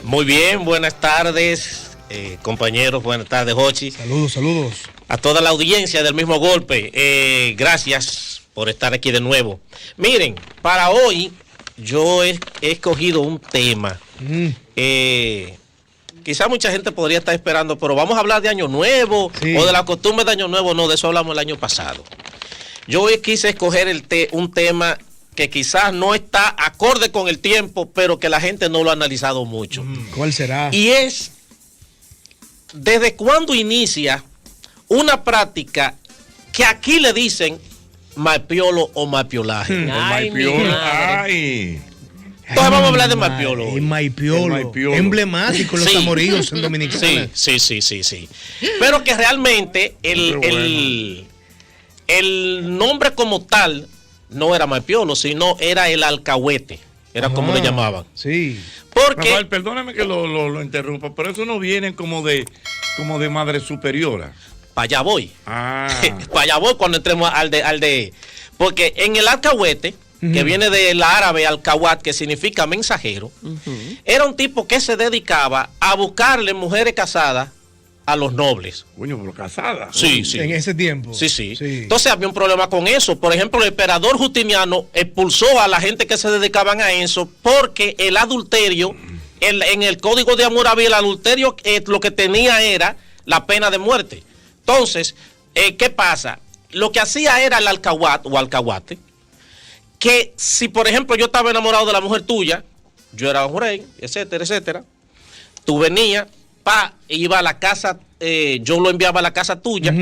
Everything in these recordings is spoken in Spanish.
Muy bien, buenas tardes, compañeros, buenas tardes, Jochi. Saludos. A toda la audiencia del mismo golpe, gracias por estar aquí de nuevo. Miren, para hoy yo he escogido un tema. Quizá mucha gente podría estar esperando, pero vamos a hablar de Año Nuevo o de la costumbre de Año Nuevo. No, de eso hablamos el año pasado. Yo hoy quise escoger un tema que quizás no está acorde con el tiempo, pero que la gente no lo ha analizado mucho. ¿Cuál será? Y es, ¿desde cuándo inicia una práctica que aquí le dicen malpiolo o malpiolaje? Ay. Entonces vamos a hablar de malpiolo. El malpiolo. Emblemático en los amoríos en Dominicana. Sí. Pero que realmente el nombre como tal no era malpiolo, sino era el alcahuete. Era como le llamaban. Sí. Porque, Rafael, perdóname que lo interrumpa, pero eso no viene como de madre superiora. para allá voy. Para allá voy cuando entremos al de. Porque en el alcahuete, que viene del árabe alcahuat, que significa mensajero, era un tipo que se dedicaba a buscarle mujeres casadas a los nobles. Coño, pero casadas. Sí. En ese tiempo. Sí. Entonces había un problema con eso. Por ejemplo, el emperador Justiniano expulsó a la gente que se dedicaban a eso porque el adulterio, en el código de Hammurabi, el adulterio lo que tenía era la pena de muerte. Entonces, ¿qué pasa? Lo que hacía era el alcahuat o alcahuate, que si por ejemplo yo estaba enamorado de la mujer tuya, yo era un rey, etcétera, tú venías, iba a la casa, yo lo enviaba a la casa tuya,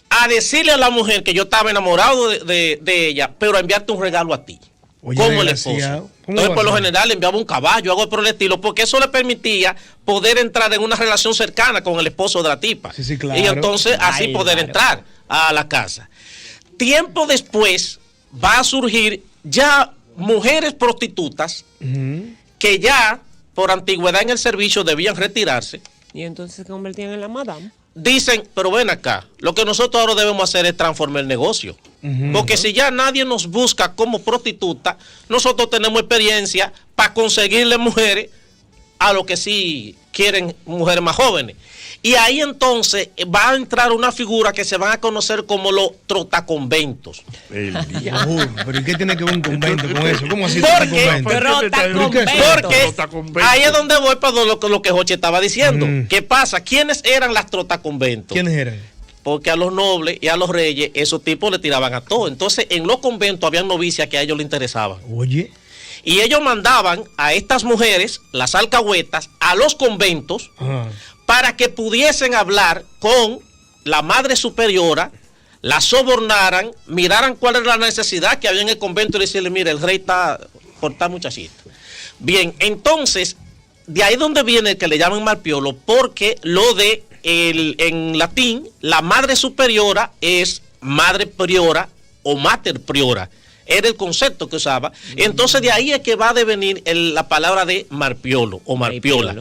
a decirle a la mujer que yo estaba enamorado de ella, pero a enviarte un regalo a ti. Oye, como el esposo. Entonces, por lo general, le enviaba un caballo, algo por el estilo, porque eso le permitía poder entrar en una relación cercana con el esposo de la tipa. Sí, claro. Y entonces así poder entrar a la casa. Tiempo después va a surgir ya mujeres prostitutas que ya por antigüedad en el servicio debían retirarse. Y entonces se convertían en la madame. Dicen, pero ven acá, lo que nosotros ahora debemos hacer es transformar el negocio. Porque si ya nadie nos busca como prostituta, nosotros tenemos experiencia para conseguirle mujeres a los que sí quieren mujeres más jóvenes. Y ahí entonces va a entrar una figura que se van a conocer como los trotaconventos. Pero ¿y qué tiene que ver un convento con eso? ¿Cómo así Porque ahí es donde voy para lo que Joche estaba diciendo. ¿Qué pasa? ¿Quiénes eran las trotaconventos? ¿Quiénes eran? Porque a los nobles y a los reyes esos tipos le tiraban a todo. Entonces en los conventos habían novicias que a ellos les interesaban. Oye. Y ellos mandaban a estas mujeres, las alcahuetas, a los conventos para que pudiesen hablar con la madre superiora, la sobornaran, miraran cuál era la necesidad que había en el convento y decirle, mire, el rey está por esta muchachita. Bien, entonces, de ahí donde viene el que le llaman malpiolo, porque lo de en latín, la madre superiora es madre priora o mater priora. Era el concepto que usaba. Entonces de ahí es que va a devenir la palabra de marpiolo o marpiola.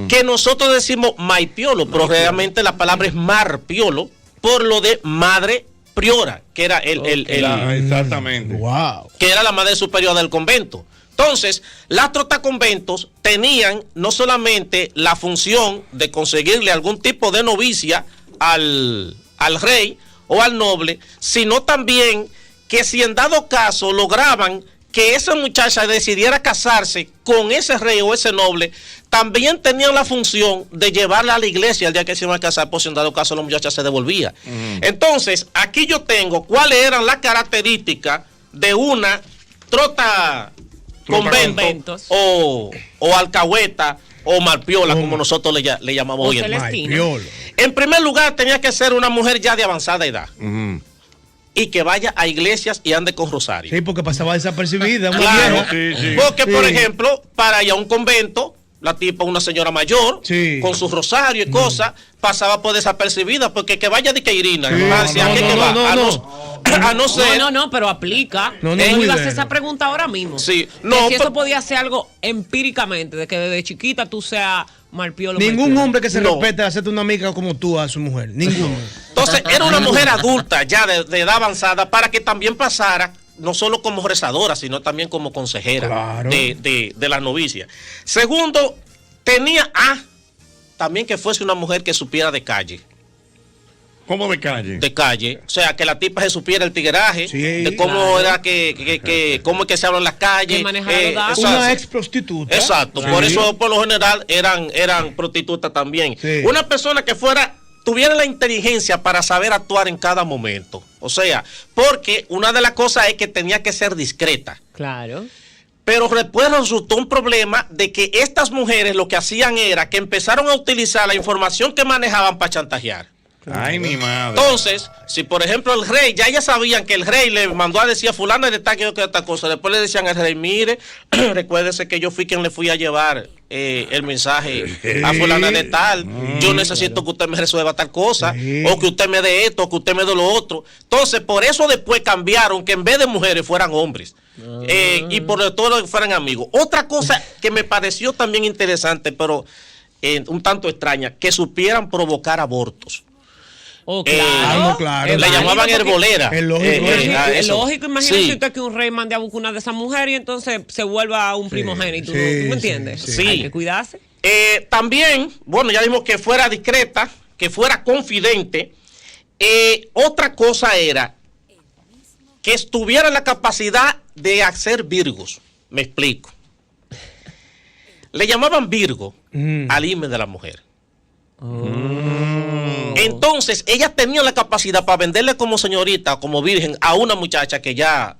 Que nosotros decimos maipiolo, pero realmente la palabra es marpiolo por lo de madre priora, que era exactamente. Wow. Que era la madre superior del convento. Entonces, las trotaconventos tenían no solamente la función de conseguirle algún tipo de novicia al rey o al noble, sino también que si en dado caso lograban que esa muchacha decidiera casarse con ese rey o ese noble, también tenían la función de llevarla a la iglesia el día que se iban a casar, por si en dado caso la muchacha se devolvía. Entonces, aquí yo tengo cuáles eran las características de una convento o alcahueta o malpiola, como nosotros le llamamos hoy en día. En primer lugar, tenía que ser una mujer ya de avanzada edad. Y que vaya a iglesias y ande con rosario. Sí, porque pasaba desapercibida. Claro, porque por ejemplo, para ir a un convento, la tipa, una señora mayor, con su rosario y cosas, pasaba por desapercibida, porque que vaya de que Irina, a no ser. No, pero aplica. Él iba a hacer esa pregunta ahora mismo. Sí, no. Si eso podía ser algo empíricamente, de que desde chiquita tú seas malpiolo. Ningún hombre que se respete a hacerte una amiga como tú a su mujer. Ninguno. Entonces, era una mujer adulta, ya de edad avanzada, para que también pasara, no solo como rezadora, sino también como consejera de la novicia. Segundo, Tenía también que fuese una mujer que supiera de calle. ¿Cómo de calle? De calle. O sea, que la tipa se supiera el tigueraje, Sí, de cómo era cómo es que se habla en las calles. Que manejara los datos. Una ex prostituta. Exacto. Sí. Por eso, por lo general, eran prostitutas también. Sí. Una persona que tuviera la inteligencia para saber actuar en cada momento. O sea, porque una de las cosas es que tenía que ser discreta. Claro. Pero después resultó un problema de que estas mujeres lo que hacían era que empezaron a utilizar la información que manejaban para chantajear. Ay, mi madre. Entonces, si por ejemplo el rey, ya sabían que el rey le mandó a decir a fulana de tal que esta cosa, después le decían al rey, mire, recuérdese que yo fui quien le fui a llevar el mensaje a fulana de tal, yo necesito que usted me resuelva tal cosa, o que usted me dé esto, o que usted me dé lo otro. Entonces, por eso después cambiaron que en vez de mujeres fueran hombres. Y por todo que fueran amigos. Otra cosa que me pareció también interesante, pero un tanto extraña, que supieran provocar abortos. Oh, claro. Claro. Le llamaban herbolera. Es lógico. Es lógico, imagínese Sí. usted que un rey mande a buscar una de esas mujeres y entonces se vuelva un primogénito. sí, ¿Tú me entiendes? sí. Hay que cuidarse. También, bueno, ya dijimos que fuera discreta, que fuera confidente. Otra cosa era que tuviera la capacidad de hacer virgos. Me explico. Le llamaban Virgo al himen de la mujer. Entonces, ella tenía la capacidad para venderle como señorita, como virgen, a una muchacha que ya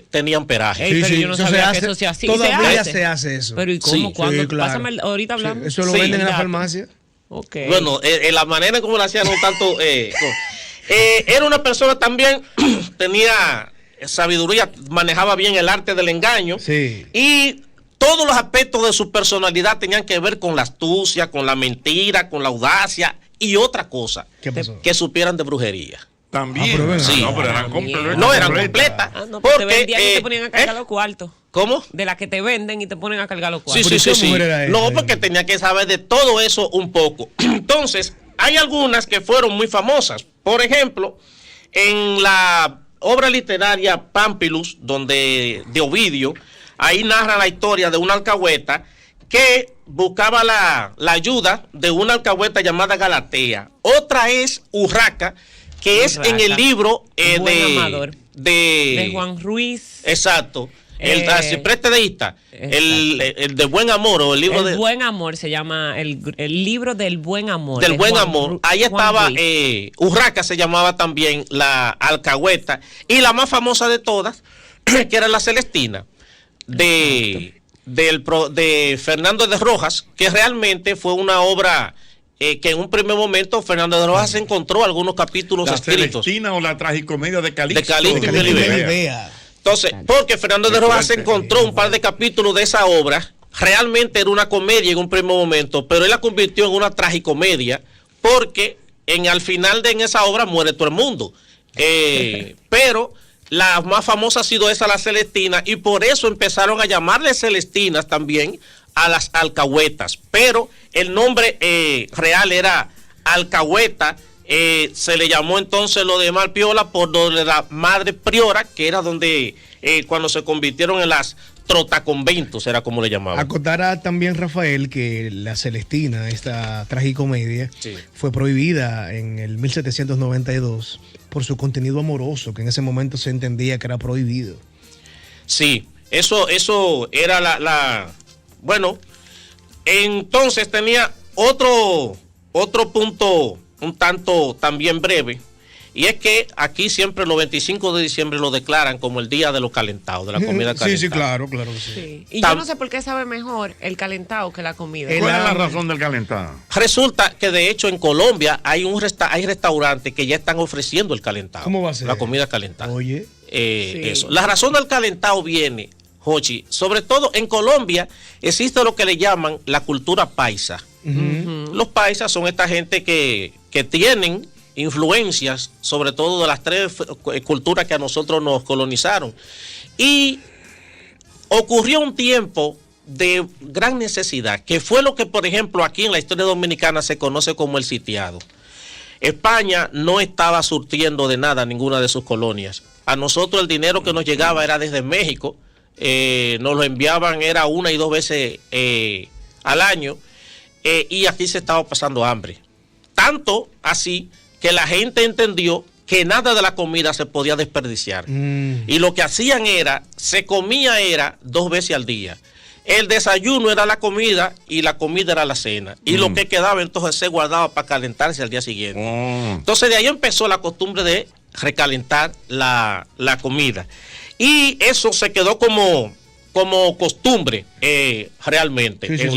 tenía amperaje. Ey, pero yo no sabía que eso se hacía. Todavía se hace eso. Pero ¿y cómo? Sí, ¿Cuándo? sí, claro. Pásame, ahorita hablamos. Eso lo Sí, venden en la dato. farmacia. Ok. Bueno, la manera en cómo lo hacían no tanto... era una persona también, tenía sabiduría, manejaba bien el arte del engaño. Sí. Y todos los aspectos de su personalidad tenían que ver con la astucia, con la mentira, con la audacia y otra cosa. ¿Qué pasó? Que supieran de brujería. También. pero ven, sí. No, pero eran También. completas. No eran completas. No, porque te Porque, vendían y te ponían a cargar los cuartos. ¿Cómo? De las que te venden y te ponen a cargar los Sí, cuartos. ¿Pero sí, qué sí, sí. mujer era esa? No, porque tenía que saber de todo eso un poco. Entonces, hay algunas que fueron muy famosas. Por ejemplo, en la obra literaria Pampilus, de Ovidio, ahí narra la historia de una alcahueta que buscaba la ayuda de una alcahueta llamada Galatea. Otra es Urraca, que es en el libro Buen Amador. de Juan Ruiz. Exacto. El Cipreste de Ista, el de Buen Amor, o el libro El Buen Amor se llama el libro del Buen Amor. del de Buen Juan Amor. Ru- Ahí Juan estaba Ruiz. Urraca, se llamaba también la alcahueta, y la más famosa de todas, que era la Celestina, de Fernando de Rojas, que realmente fue una obra que en un primer momento Fernando de Rojas encontró algunos capítulos La escritos. Celestina o la tragicomedia de Calixto. De Calixto y Melibea. Entonces, porque Fernando de Rojas encontró un par de capítulos de esa obra, realmente era una comedia en un primer momento, pero él la convirtió en una tragicomedia, porque al final de esa obra muere todo el mundo. Pero la más famosa ha sido esa, la Celestina, y por eso empezaron a llamarle Celestinas también a las alcahuetas. Pero el nombre real era alcahueta. Se le llamó entonces lo de Malpiola por donde la madre priora, que era donde cuando se convirtieron en las trotaconventos, era como le llamaban. Acotará también Rafael que la Celestina, esta tragicomedia, Sí. fue prohibida en el 1792 por su contenido amoroso, que en ese momento se entendía que era prohibido. Sí, eso era bueno, entonces tenía otro punto un tanto también breve, y es que aquí siempre los 25 de diciembre lo declaran como el día de los calentados, de la comida calentada. Sí, sí, claro que sí. Sí. Y yo no sé por qué sabe mejor el calentado que la comida. ¿Cuál es la razón del calentado? Resulta que de hecho en Colombia hay restaurantes que ya están ofreciendo el calentado. ¿Cómo va a ser? La comida calentada. Oye. Eso. La razón del calentado viene, Jochi, sobre todo en Colombia existe lo que le llaman la cultura paisa. Los paisas son esta gente que tienen influencias, sobre todo de las tres culturas que a nosotros nos colonizaron. Y ocurrió un tiempo de gran necesidad, que fue lo que, por ejemplo, aquí en la historia dominicana se conoce como el sitiado. España no estaba surtiendo de nada ninguna de sus colonias. A nosotros el dinero que nos llegaba era desde México, nos lo enviaban era 1 y 2 veces al año, y aquí se estaba pasando hambre. Tanto así que la gente entendió que nada de la comida se podía desperdiciar. Y lo que hacían era, se comía 2 veces al día. El desayuno era la comida y la comida era la cena. Y lo que quedaba entonces se guardaba para calentarse al día siguiente. Entonces de ahí empezó la costumbre de recalentar la comida. Y eso se quedó como costumbre realmente en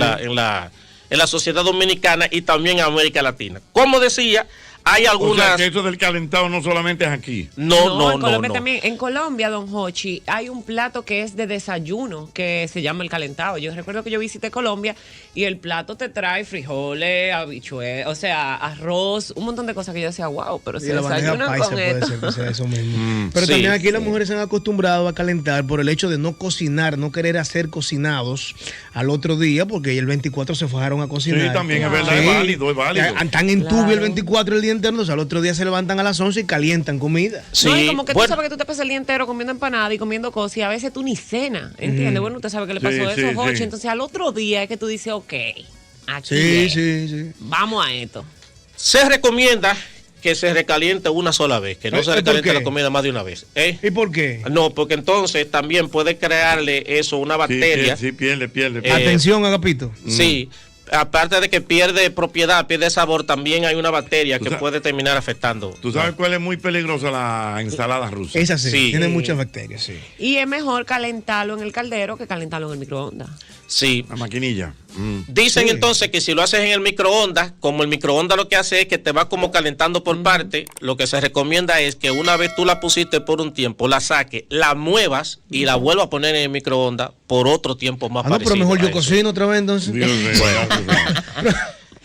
la sociedad dominicana y también en América Latina. Como decía, hay algunas... O sea, que eso del calentado no solamente es aquí. No, en Colombia también. En Colombia, don Hochi, hay un plato que es de desayuno que se llama el calentado. Yo recuerdo que yo visité Colombia y el plato te trae frijoles, habichuelas, o sea, arroz, un montón de cosas que yo decía, wow, pero si la bandeja desayunan paisa con puede esto. ser que sea eso mismo. Pero Sí, también aquí las sí. mujeres se han acostumbrado a calentar por el hecho de no cocinar, no querer hacer cocinados al otro día, porque el 24 se fajaron a cocinar. Sí, también es verdad, Sí. es válido, es válido. Están en tubio el Claro. 24 el día entero, entonces al otro día se levantan a las 11 y calientan comida. Sí, No, y como que bueno, tú sabes que tú te pasas el día entero comiendo empanada y comiendo cosas y a veces tú ni cenas, ¿entiendes? Bueno, usted sabe que le pasó Sí, eso, sí, Hochi. sí. Entonces al otro día es que tú dices, ok, aquí Sí, es. sí. Vamos a esto. se recomienda que se recaliente una sola vez, que no se ¿Por recaliente qué? la comida más de una vez. ¿Y por qué? No, porque entonces también puede crearle eso, una bacteria. Sí, pierde. Atención, Agapito. Sí, aparte de que pierde propiedad, pierde sabor, también hay una bacteria que puede terminar afectando. ¿Tú sabes cuál es muy peligrosa? La ensalada rusa. Esa sí, Sí. tiene muchas bacterias, sí. Y es mejor calentarlo en el caldero que calentarlo en el microondas. Sí. La maquinilla. Dicen Sí. entonces que si lo haces en el microondas, como el microondas lo que hace es que te va como calentando por parte, lo que se recomienda es que una vez tú la pusiste por un tiempo, la saques, la muevas y la vuelvas a poner en el microondas por otro tiempo más Ah, no, pero parecido mejor a yo eso. cocino otra vez entonces. Dios mío.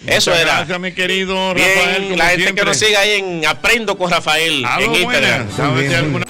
Eso Muchas era. Gracias, mi querido Rafael. Bien, como la gente siempre. que nos siga ahí en Aprendo con Rafael Aló, en Instagram. buenas. ¿Sabes Muy si bien, alguna